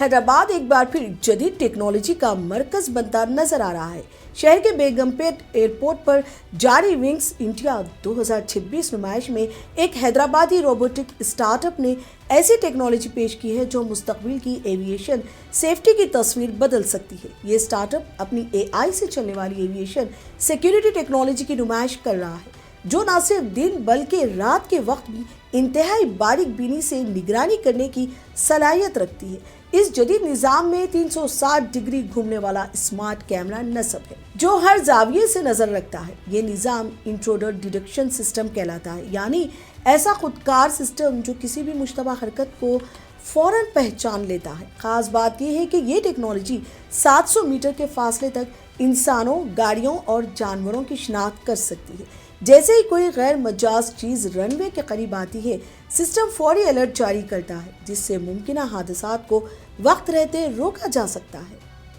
حیدرآباد ایک بار پھر جدید ٹیکنالوجی کا مرکز بنتا نظر آ رہا ہے۔ شہر کے بیگم پیٹ ایئرپورٹ پر جاری ونگز انڈیا 2026 نمائش میں ایک حیدرآبادی روبوٹک اسٹارٹ اپ نے ایسی ٹیکنالوجی پیش کی ہے جو مستقبل کی ایویشن سیفٹی کی تصویر بدل سکتی ہے۔ یہ اسٹارٹ اپ اپنی AI سے چلنے والی ایویشن سیکیورٹی ٹیکنالوجی کی نمائش کر رہا ہے، جو نہ صرف دن بلکہ رات کے وقت بھی انتہائی باریک بینی سے نگرانی کرنے کی صلاحیت رکھتی ہے۔ اس جدید نظام میں 360 ڈگری گھومنے والا اسمارٹ کیمرہ نصب ہے، جو ہر زاویے سے نظر رکھتا ہے۔ یہ نظام انٹروڈر ڈیٹیکشن سسٹم کہلاتا ہے، یعنی ایسا خودکار سسٹم جو کسی بھی مشتبہ حرکت کو فوراً پہچان لیتا ہے۔ خاص بات یہ ہے کہ یہ ٹیکنالوجی 700 میٹر کے فاصلے تک انسانوں، گاڑیوں اور جانوروں کی شناخت کر سکتی ہے۔ جیسے ہی کوئی غیر مجاز چیز رن وے کے قریب آتی ہے، سسٹم فوری الرٹ جاری کرتا ہے، جس سے ممکنہ حادثات کو وقت رہتے روکا جا سکتا ہے۔